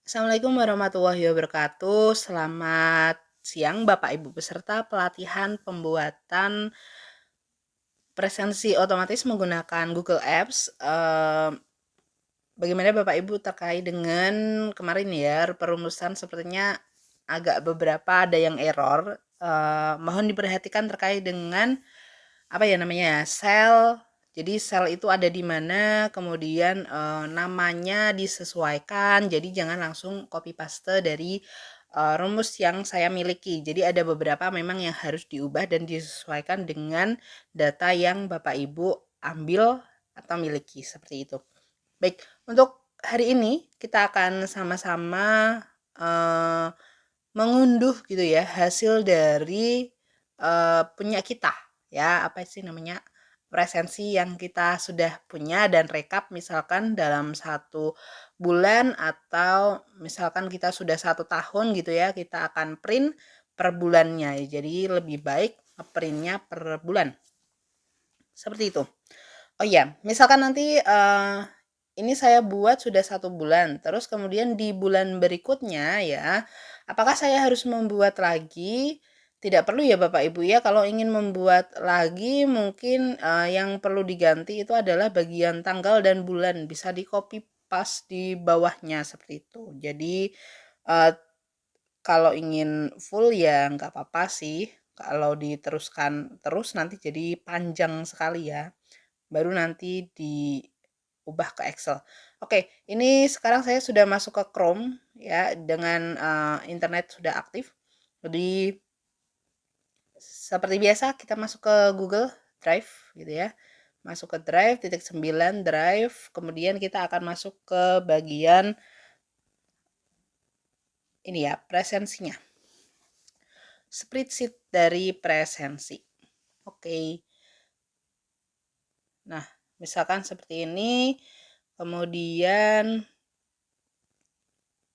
Assalamualaikum warahmatullahi wabarakatuh. Selamat siang Bapak Ibu peserta pelatihan pembuatan presensi otomatis menggunakan Google Apps. Bagaimana Bapak Ibu terkait dengan kemarin ya, perumusan sepertinya agak beberapa ada yang error. Mohon diperhatikan terkait dengan apa ya namanya sel. Jadi sel itu ada di mana, kemudian namanya disesuaikan. Jadi jangan langsung copy paste dari rumus yang saya miliki. Jadi ada beberapa memang yang harus diubah dan disesuaikan dengan data yang Bapak Ibu ambil atau miliki seperti itu. Baik, untuk hari ini kita akan sama-sama mengunduh gitu ya hasil dari punya kita ya, apa sih namanya, presensi yang kita sudah punya dan rekap misalkan dalam 1 bulan atau misalkan kita sudah 1 tahun gitu ya, kita akan print per bulannya. Jadi lebih baik printnya per bulan. Seperti itu. Oh iya, misalkan nanti ini saya buat sudah 1 bulan, terus kemudian di bulan berikutnya ya, apakah saya harus membuat lagi? Tidak perlu ya Bapak Ibu ya, kalau ingin membuat lagi mungkin yang perlu diganti itu adalah bagian tanggal dan bulan, bisa di copy paste di bawahnya seperti itu. Jadi eh, kalau ingin full ya nggak apa-apa sih, kalau diteruskan terus nanti jadi panjang sekali ya, baru nanti diubah ke Excel. Oke, ini sekarang saya sudah masuk ke Chrome ya, dengan internet sudah aktif. Jadi seperti biasa kita masuk ke Google Drive gitu ya. Masuk ke Drive, titik 9 Drive, kemudian kita akan masuk ke bagian ini ya, presensinya. Spreadsheet dari presensi. Oke. Nah, misalkan seperti ini. Kemudian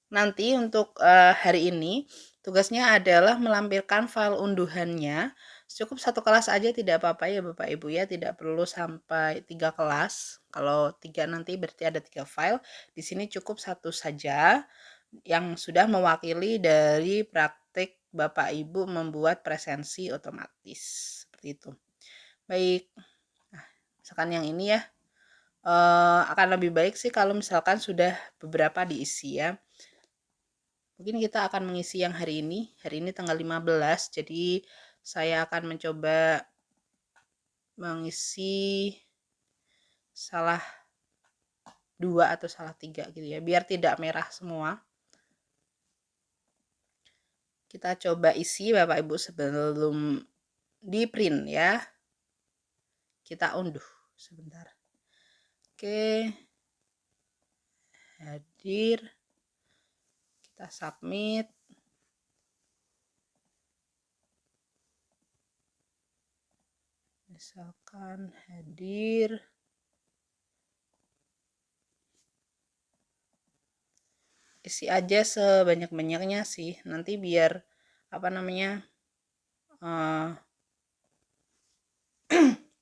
nanti untuk hari ini tugasnya adalah melampirkan file unduhannya. Cukup 1 kelas aja tidak apa-apa ya Bapak Ibu ya, tidak perlu sampai 3 kelas. Kalau 3 nanti berarti ada 3 file. Di sini cukup 1 saja yang sudah mewakili dari praktik Bapak Ibu membuat presensi otomatis. Seperti itu. Baik. Nah, misalkan yang ini ya, akan lebih baik sih kalau misalkan sudah beberapa diisi ya. Mungkin kita akan mengisi yang hari ini. Hari ini tanggal 15, jadi saya akan mencoba mengisi salah 2 atau salah 3 gitu ya, biar tidak merah semua. Kita coba isi Bapak Ibu sebelum di print ya. Kita unduh sebentar. Oke. Hadir. Kita submit. Misalkan hadir. Isi aja sebanyak-banyaknya sih. Nanti biar apa namanya?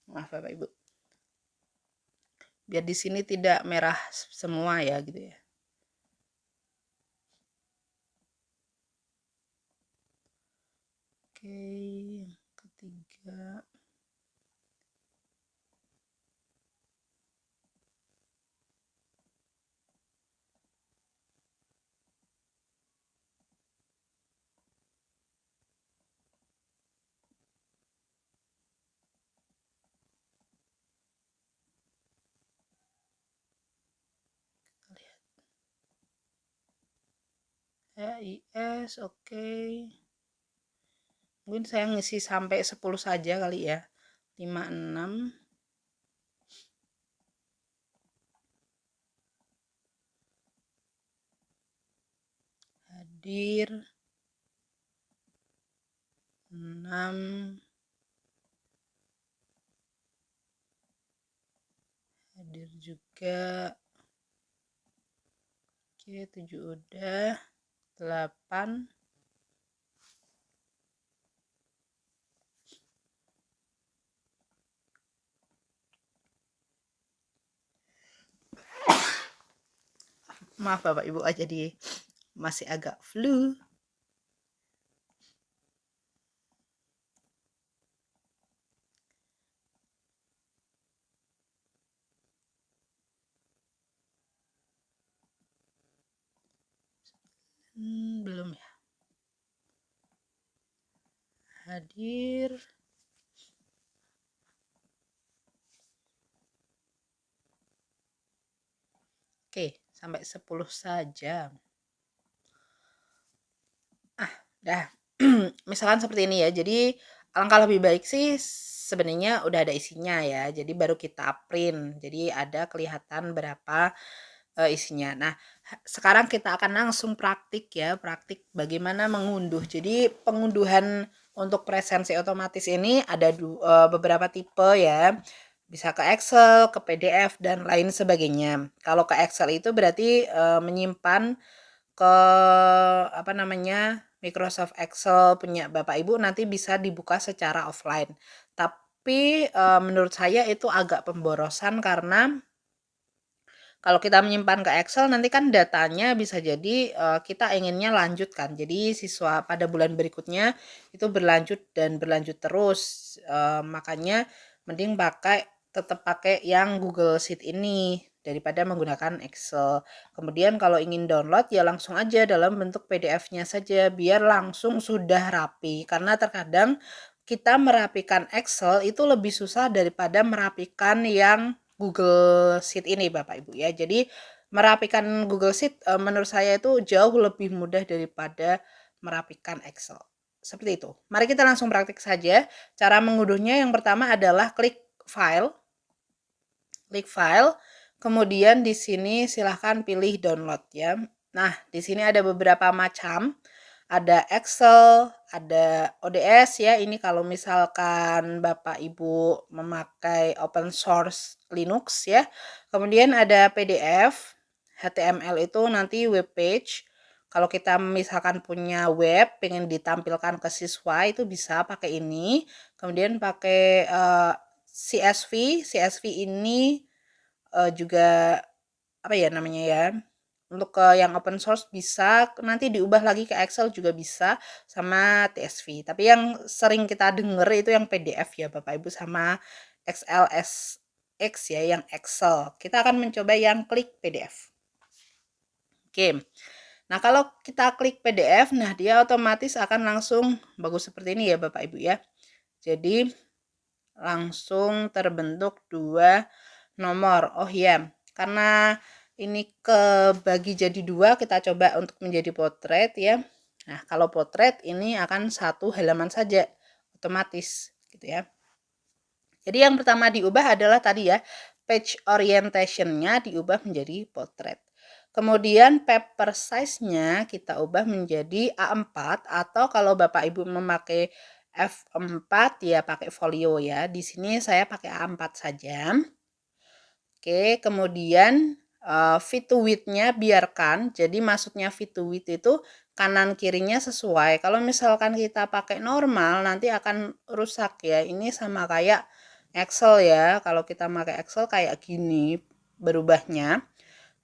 Maaf Bapak Ibu. Biar di sini tidak merah semua ya gitu ya. Oke, yang ketiga. Lihat. EIS, oke. Mungkin saya ngisi sampai 10 saja kali ya. 5, 6. Hadir. 6. Hadir juga. Oke, 7 udah. 8. Maaf Bapak Ibu aja di masih agak flu. Belum ya. Hadir. Oke, sampai 10 saja. Dah. Misalkan seperti ini ya. Jadi alangkah lebih baik sih sebenarnya udah ada isinya ya. Jadi baru kita print. Jadi ada kelihatan berapa isinya. Nah, sekarang kita akan langsung praktik ya, praktik bagaimana mengunduh. Jadi pengunduhan untuk presensi otomatis ini ada beberapa tipe ya. Bisa ke Excel, ke PDF dan lain sebagainya. Kalau ke Excel itu berarti menyimpan ke apa namanya Microsoft Excel punya Bapak Ibu nanti bisa dibuka secara offline. Tapi menurut saya itu agak pemborosan karena kalau kita menyimpan ke Excel nanti kan datanya bisa jadi kita inginnya lanjut kan. Jadi siswa pada bulan berikutnya itu berlanjut dan berlanjut terus. Makanya mending tetap pakai yang Google Sheet ini daripada menggunakan Excel. Kemudian kalau ingin download ya langsung aja dalam bentuk PDF-nya saja biar langsung sudah rapi. Karena terkadang kita merapikan Excel itu lebih susah daripada merapikan yang Google Sheet ini Bapak Ibu ya. Jadi merapikan Google Sheet menurut saya itu jauh lebih mudah daripada merapikan Excel. Seperti itu. Mari kita langsung praktik saja. Cara mengunduhnya yang pertama adalah klik file. Klik file. Kemudian di sini silahkan pilih download ya. Nah, di sini ada beberapa macam. Ada Excel, ada ODS ya. Ini kalau misalkan Bapak Ibu memakai open source Linux ya. Kemudian ada PDF, HTML itu nanti web page. Kalau kita misalkan punya web, pengen ditampilkan ke siswa itu bisa pakai ini. Kemudian pakai CSV. CSV ini juga apa ya namanya ya? Untuk yang open source bisa nanti diubah lagi ke Excel juga bisa sama TSV. Tapi yang sering kita denger itu yang PDF ya Bapak Ibu sama XLSX ya yang Excel. Kita akan mencoba yang klik PDF. Oke. Nah, kalau kita klik PDF, nah dia otomatis akan langsung bagus seperti ini ya Bapak Ibu ya. Jadi langsung terbentuk 2 nomor. Oh iya, karena ini kebagi jadi 2, kita coba untuk menjadi potret ya. Nah, kalau potret ini akan 1 halaman saja otomatis gitu ya. Jadi yang pertama diubah adalah tadi ya, page orientation-nya diubah menjadi potret. Kemudian paper size-nya kita ubah menjadi A4 atau kalau Bapak Ibu memakai F4 ya pakai folio ya. Di sini saya pakai A4 saja. Oke, kemudian fit to width-nya biarkan. Jadi maksudnya fit to width itu kanan kirinya sesuai. Kalau misalkan kita pakai normal nanti akan rusak ya. Ini sama kayak Excel ya. Kalau kita pakai Excel kayak gini berubahnya.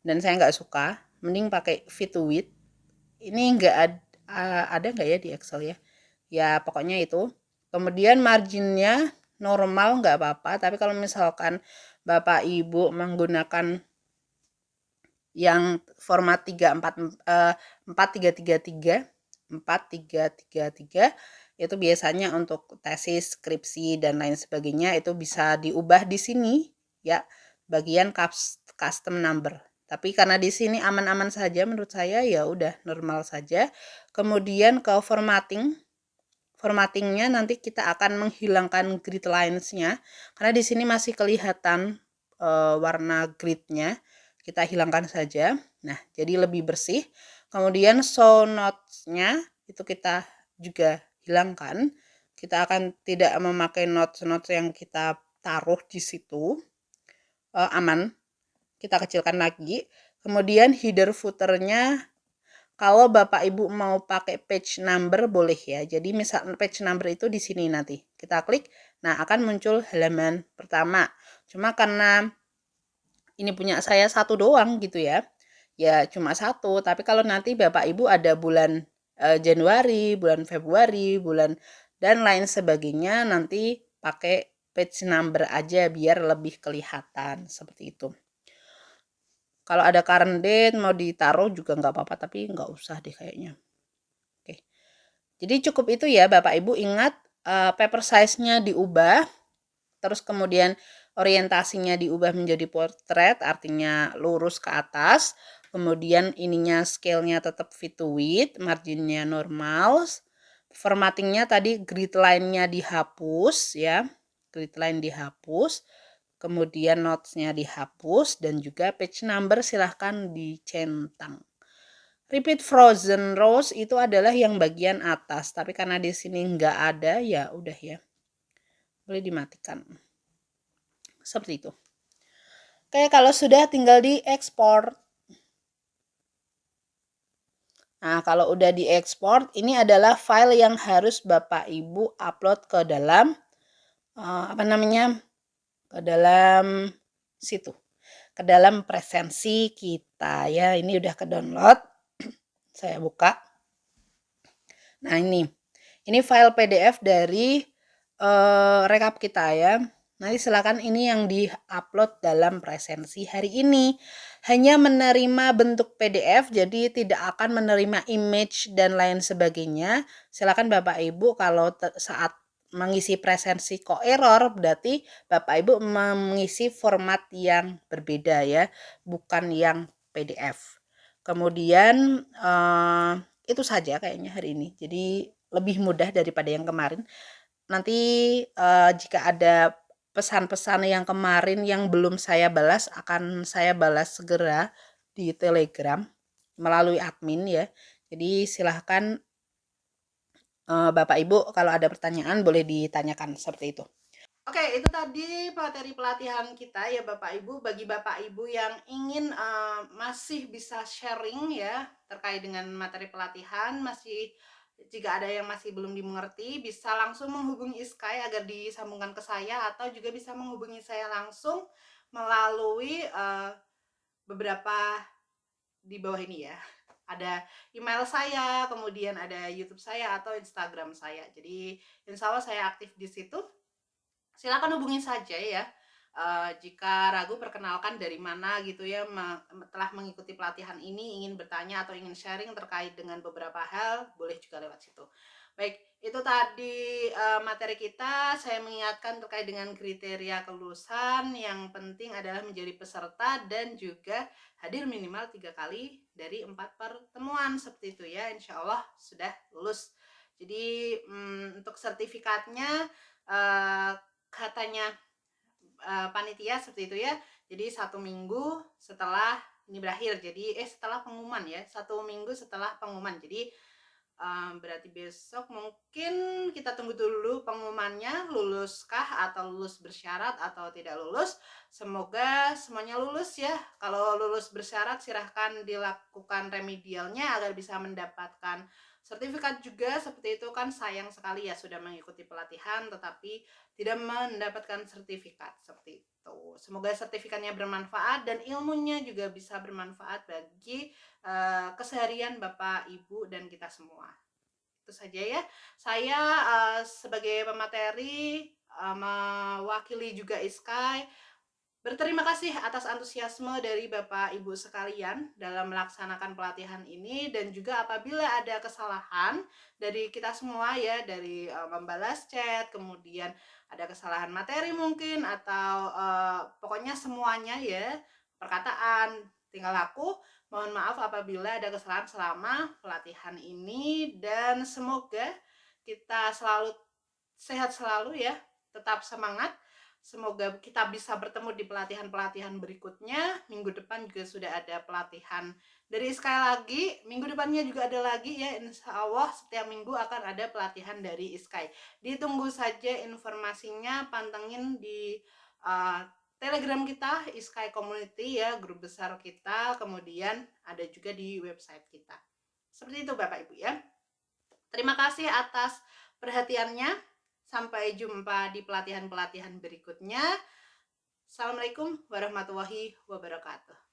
Dan saya nggak suka. Mending pakai fit to width. Ini nggak ada nggak ya di Excel ya? Ya pokoknya itu. Kemudian marginnya normal nggak apa-apa. Tapi kalau misalkan Bapak Ibu menggunakan yang format 4333 itu biasanya untuk tesis, skripsi dan lain sebagainya itu bisa diubah di sini ya bagian custom number. Tapi karena di sini aman-aman saja menurut saya ya udah normal saja. Kemudian ke formattingnya nanti kita akan menghilangkan grid lines-nya karena di sini masih kelihatan warna gridnya, kita hilangkan saja. Nah, jadi lebih bersih. Kemudian show notes-nya itu kita juga hilangkan. Kita akan tidak memakai notes-notes yang kita taruh di situ. Aman. Kita kecilkan lagi. Kemudian header footer-nya kalau Bapak Ibu mau pakai page number boleh ya. Jadi misal page number itu di sini nanti. Kita klik, nah akan muncul halaman pertama. Cuma karena ini punya saya 1 doang gitu ya. ya cuma satu. Tapi kalau nanti Bapak Ibu ada bulan Januari, bulan Februari, bulan dan lain sebagainya, nanti pakai page number aja biar lebih kelihatan seperti itu. Kalau ada current date mau ditaruh juga nggak apa-apa, tapi nggak usah deh kayaknya. Oke. Jadi cukup itu ya Bapak Ibu, ingat paper size-nya diubah, terus kemudian orientasinya diubah menjadi portrait, artinya lurus ke atas. Kemudian ininya scale-nya tetap fit to width, marginnya normal. Formattingnya tadi grid line-nya dihapus ya, grid line dihapus. Kemudian notes-nya dihapus dan juga page number silahkan dicentang. Repeat frozen rows itu adalah yang bagian atas, tapi karena di sini nggak ada ya udah ya, boleh dimatikan. Seperti itu. Oke, kalau sudah tinggal diekspor. Nah, kalau udah diekspor, ini adalah file yang harus Bapak Ibu upload ke dalam ke dalam situ, ke dalam presensi kita ya. Ini udah ke download. Saya buka. Nah, ini file PDF dari rekap kita ya. Nanti silakan ini yang di-upload dalam presensi hari ini. Hanya menerima bentuk PDF, jadi tidak akan menerima image dan lain sebagainya. Silakan Bapak Ibu kalau saat mengisi presensi kok error, berarti Bapak Ibu mengisi format yang berbeda ya, bukan yang PDF. Kemudian itu saja kayaknya hari ini. Jadi lebih mudah daripada yang kemarin. Nanti jika ada pesan-pesan yang kemarin yang belum saya balas, akan saya balas segera di Telegram melalui admin ya. Jadi silahkan Bapak Ibu kalau ada pertanyaan boleh ditanyakan seperti itu. Oke, itu tadi materi pelatihan kita ya Bapak Ibu. Bagi Bapak Ibu yang ingin masih bisa sharing ya terkait dengan materi pelatihan, jika ada yang masih belum dimengerti, bisa langsung menghubungi Iskai agar disambungkan ke saya, atau juga bisa menghubungi saya langsung melalui beberapa di bawah ini ya. Ada email saya, kemudian ada YouTube saya atau Instagram saya. Jadi insya Allah saya aktif di situ. Silakan hubungi saja ya. Jika ragu, perkenalkan dari mana gitu ya, telah mengikuti pelatihan ini, ingin bertanya atau ingin sharing terkait dengan beberapa hal, boleh juga lewat situ. Baik, itu tadi materi kita. Saya mengingatkan terkait dengan kriteria kelulusan. Yang penting adalah menjadi peserta dan juga hadir minimal 3 kali dari 4 pertemuan, seperti itu ya. Insya Allah sudah lulus. Jadi untuk sertifikatnya katanya panitia seperti itu ya. Jadi 1 minggu setelah ini berakhir. Jadi setelah pengumuman ya, 1 minggu setelah pengumuman. Jadi berarti besok mungkin kita tunggu dulu pengumumannya, luluskah atau lulus bersyarat atau tidak lulus. Semoga semuanya lulus ya. Kalau lulus bersyarat silahkan dilakukan remedialnya agar bisa mendapatkan sertifikat juga. Seperti itu kan sayang sekali ya sudah mengikuti pelatihan tetapi tidak mendapatkan sertifikat, seperti itu. Semoga sertifikatnya bermanfaat dan ilmunya juga bisa bermanfaat bagi keseharian Bapak, Ibu, dan kita semua. Itu saja ya. Saya sebagai pemateri mewakili juga Iskai berterima kasih atas antusiasme dari Bapak Ibu sekalian dalam melaksanakan pelatihan ini, dan juga apabila ada kesalahan dari kita semua ya, dari membalas chat, kemudian ada kesalahan materi mungkin, atau pokoknya semuanya ya, perkataan, tinggal laku. Mohon maaf apabila ada kesalahan selama pelatihan ini, dan semoga kita selalu sehat selalu ya, tetap semangat. Semoga kita bisa bertemu di pelatihan-pelatihan berikutnya. Minggu depan juga sudah ada pelatihan dari Iskai lagi. Minggu depannya juga ada lagi ya. Insya Allah setiap minggu akan ada pelatihan dari Iskai. Ditunggu saja informasinya, pantengin di Telegram kita, Iskai Community ya, grup besar kita. Kemudian ada juga di website kita. Seperti itu Bapak Ibu ya. Terima kasih atas perhatiannya. Sampai jumpa di pelatihan-pelatihan berikutnya. Assalamualaikum warahmatullahi wabarakatuh.